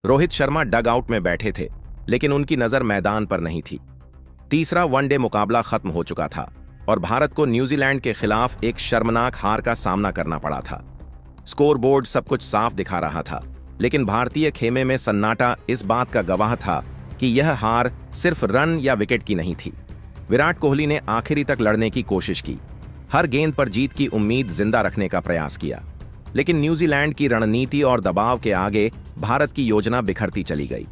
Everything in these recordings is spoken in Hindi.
रोहित शर्मा डग आउट में बैठे थे, लेकिन उनकी नजर मैदान पर नहीं थी। तीसरा वनडे मुकाबला खत्म हो चुका था और भारत को न्यूजीलैंड के खिलाफ एक शर्मनाक हार का सामना करना पड़ा था। स्कोरबोर्ड सब कुछ साफ दिखा रहा था, लेकिन भारतीय खेमे में सन्नाटा इस बात का गवाह था कि यह हार सिर्फ रन या विकेट की नहीं थी। विराट कोहली ने आखिरी तक लड़ने की कोशिश की, हर गेंद पर जीत की उम्मीद जिंदा रखने का प्रयास किया, लेकिन न्यूजीलैंड की रणनीति और दबाव के आगे भारत की योजना बिखरती चली गई।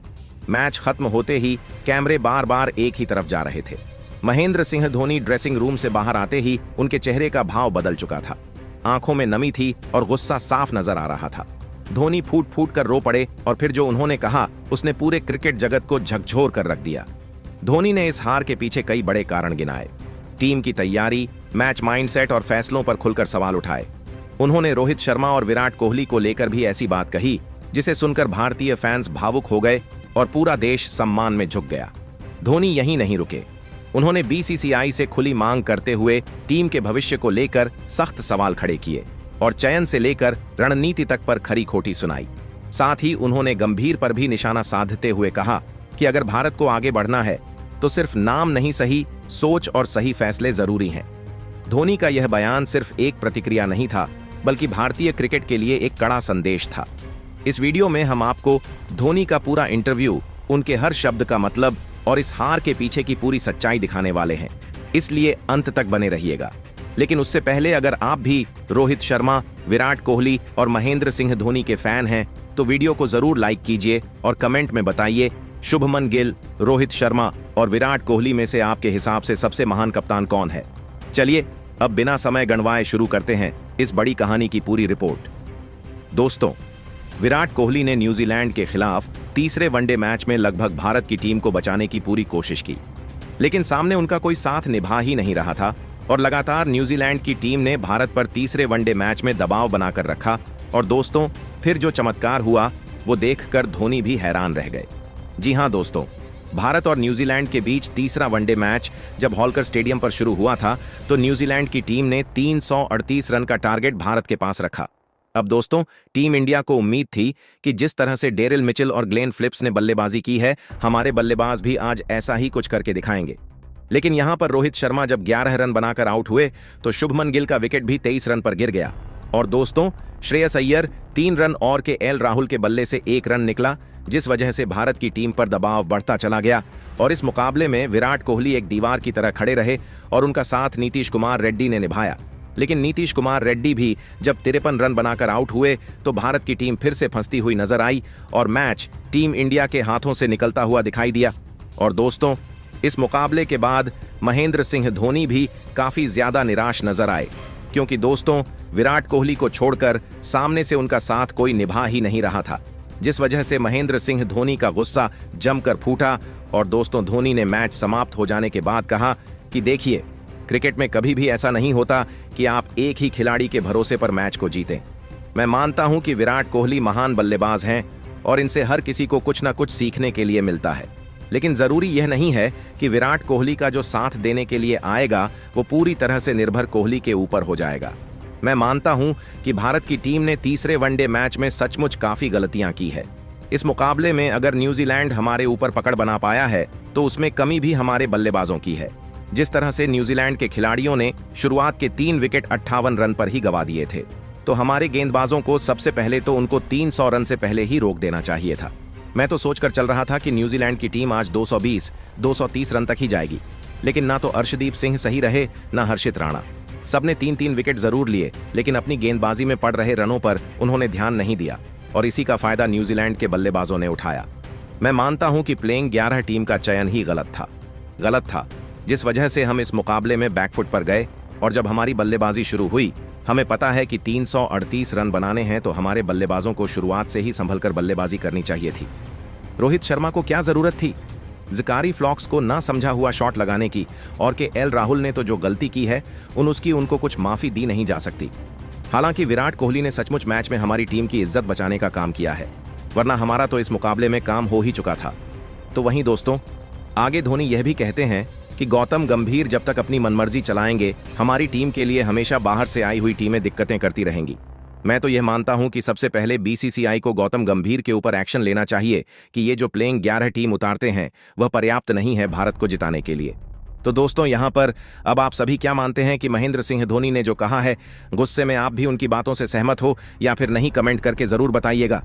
मैच खत्म होते ही कैमरे बार बार एक ही तरफ जा रहे थे। महेंद्र सिंह धोनी ड्रेसिंग रूम से बाहर आते ही उनके चेहरे का भाव बदल चुका था। आंखों में नमी थी और गुस्सा साफ नजर आ रहा था। धोनी फूट फूट कर रो पड़े और फिर जो उन्होंने कहा उसने पूरे क्रिकेट जगत को झकझोर कर रख दिया। धोनी ने इस हार के पीछे कई बड़े कारण गिनाए। टीम की तैयारी, मैच माइंडसेट और फैसलों पर खुलकर सवाल उठाए। उन्होंने रोहित शर्मा और विराट कोहली को लेकर भी ऐसी बात कही जिसे सुनकर भारतीय फैंस भावुक हो गए और पूरा देश सम्मान में झुक गया। धोनी यहीं नहीं रुके, उन्होंने बीसीसीआई से खुली मांग करते हुए टीम के भविष्य को लेकर सख्त सवाल खड़े किए और चयन से लेकर रणनीति तक पर खरी खोटी सुनाई। साथ ही उन्होंने गंभीर पर भी निशाना साधते हुए कहा कि अगर भारत को आगे बढ़ना है तो सिर्फ नाम नहीं सही, सोच और सही फैसले जरूरी हैं। धोनी का यह बयान सिर्फ एक प्रतिक्रिया नहीं था, बल्कि भारतीय क्रिकेट के लिए एक कड़ा संदेश था। इस वीडियो में हम आपको धोनी का पूरा इंटरव्यू, उनके हर शब्द का मतलब और इस हार के पीछे की पूरी सच्चाई दिखाने वाले हैं, इसलिए अंत तक बने रहिएगा। लेकिन उससे पहले अगर आप भी रोहित शर्मा, विराट कोहली और महेंद्र सिंह धोनी के फैन हैं तो वीडियो को जरूर लाइक कीजिए और कमेंट में बताइए शुभमन गिल, रोहित शर्मा और विराट कोहली में से आपके हिसाब से सबसे महान कप्तान कौन है। चलिए अब बिना समय गंवाए शुरू करते हैं इस बड़ी कहानी की पूरी रिपोर्ट। दोस्तों, विराट कोहली ने न्यूजीलैंड के खिलाफ तीसरे वनडे मैच में लगभग भारत की टीम को बचाने की पूरी कोशिश की, लेकिन सामने उनका कोई साथ निभा ही नहीं रहा था और लगातार न्यूजीलैंड की टीम ने भारत पर तीसरे वनडे मैच में दबाव बनाकर रखा। और दोस्तों, फिर जो चमत्कार हुआ वो देखकर धोनी भी हैरान रह गए। जी हां दोस्तों, भारत और न्यूजीलैंड के बीच तीसरा वनडे मैच जब होलकर स्टेडियम पर शुरू हुआ था तो न्यूजीलैंड की टीम ने 338 रन का टारगेट भारत के पास रखा। अब दोस्तों, टीम इंडिया को उम्मीद थी कि जिस तरह से डेरिल मिचेल और ग्लेन फिलिप्स ने बल्लेबाजी की है, हमारे बल्लेबाज भी आज ऐसा ही कुछ करके दिखाएंगे। लेकिन यहां पर रोहित शर्मा जब 11 रन बनाकर आउट हुए तो शुभमन गिल का विकेट भी 23 रन पर गिर गया। और दोस्तों, श्रेयस अय्यर 3 रन और के एल राहुल के बल्ले से 1 रन निकला, जिस वजह से भारत की टीम पर दबाव बढ़ता चला गया। और इस मुकाबले में विराट कोहली एक दीवार की तरह खड़े रहे और उनका साथ नीतीश कुमार रेड्डी ने निभाया। लेकिन नीतीश कुमार रेड्डी भी जब 53 रन बनाकर आउट हुए तो भारत की टीम फिर से फंसती हुई नजर आई और मैच टीम इंडिया के हाथों से निकलता हुआ दिखाई दिया। और दोस्तों, इस मुकाबले के बाद महेंद्र सिंह धोनी भी काफी ज्यादा निराश नजर आए, क्योंकि दोस्तों, विराट कोहली को छोड़कर सामने से उनका साथ कोई निभा ही नहीं रहा था, जिस वजह से महेंद्र सिंह धोनी का गुस्सा जमकर फूटा। और दोस्तों, धोनी ने मैच समाप्त हो जाने के बाद कहा कि देखिए, क्रिकेट में कभी भी ऐसा नहीं होता कि आप एक ही खिलाड़ी के भरोसे पर मैच को जीतें। मैं मानता हूं कि विराट कोहली महान बल्लेबाज हैं और इनसे हर किसी को कुछ ना कुछ सीखने के लिए मिलता है, लेकिन जरूरी यह नहीं है कि विराट कोहली का जो साथ देने के लिए आएगा वो पूरी तरह से निर्भर कोहली के ऊपर हो जाएगा। मैं मानता हूं कि भारत की टीम ने तीसरे वनडे मैच में सचमुच काफी गलतियां की है। इस मुकाबले में अगर न्यूजीलैंड हमारे ऊपर पकड़ बना पाया है तो उसमें कमी भी हमारे बल्लेबाजों की है। जिस तरह से न्यूजीलैंड के खिलाड़ियों ने शुरुआत के 3 विकेट 58 रन पर ही गंवा दिए थे, तो हमारे गेंदबाजों को सबसे पहले तो उनको 300 रन से पहले ही रोक देना चाहिए था। मैं तो सोचकर चल रहा था कि न्यूजीलैंड की टीम आज 220-230 रन तक ही जाएगी, लेकिन ना तो अर्शदीप सिंह सही रहे ना हर्षित राणा। सबने 3-3 विकेट जरूर लिए, लेकिन अपनी गेंदबाजी में पड़ रहे रनों पर उन्होंने ध्यान नहीं दिया और इसी का फायदा न्यूजीलैंड के बल्लेबाजों ने उठाया। मैं मानता हूं कि प्लेइंग 11 टीम का चयन ही गलत था, जिस वजह से हम इस मुकाबले में बैकफुट पर गए। और जब हमारी बल्लेबाजी शुरू हुई, हमें पता है कि 338 रन बनाने हैं तो हमारे बल्लेबाजों को शुरुआत से ही संभलकर बल्लेबाजी करनी चाहिए थी। रोहित शर्मा को क्या जरूरत थी ज़कारी फ्लॉक्स को ना समझा हुआ शॉट लगाने की, और के एल राहुल ने तो जो गलती की है उनको कुछ माफी दी नहीं जा सकती। हालांकि विराट कोहली ने सचमुच मैच में हमारी टीम की इज्जत बचाने का काम किया है, वरना हमारा तो इस मुकाबले में काम हो ही चुका था। तो वहीं दोस्तों, आगे धोनी यह भी कहते हैं कि गौतम गंभीर जब तक अपनी मनमर्जी चलाएंगे, हमारी टीम के लिए हमेशा बाहर से आई हुई टीमें दिक्कतें करती रहेंगी। मैं तो यह मानता हूं कि सबसे पहले बीसीसीआई को गौतम गंभीर के ऊपर एक्शन लेना चाहिए कि ये जो प्लेइंग 11 टीम उतारते हैं वह पर्याप्त नहीं है भारत को जिताने के लिए। तो दोस्तों, यहां पर अब आप सभी क्या मानते हैं कि महेंद्र सिंह धोनी ने जो कहा है, गुस्से में आप भी उनकी बातों से सहमत हो या फिर नहीं, कमेंट करके जरूर बताइएगा।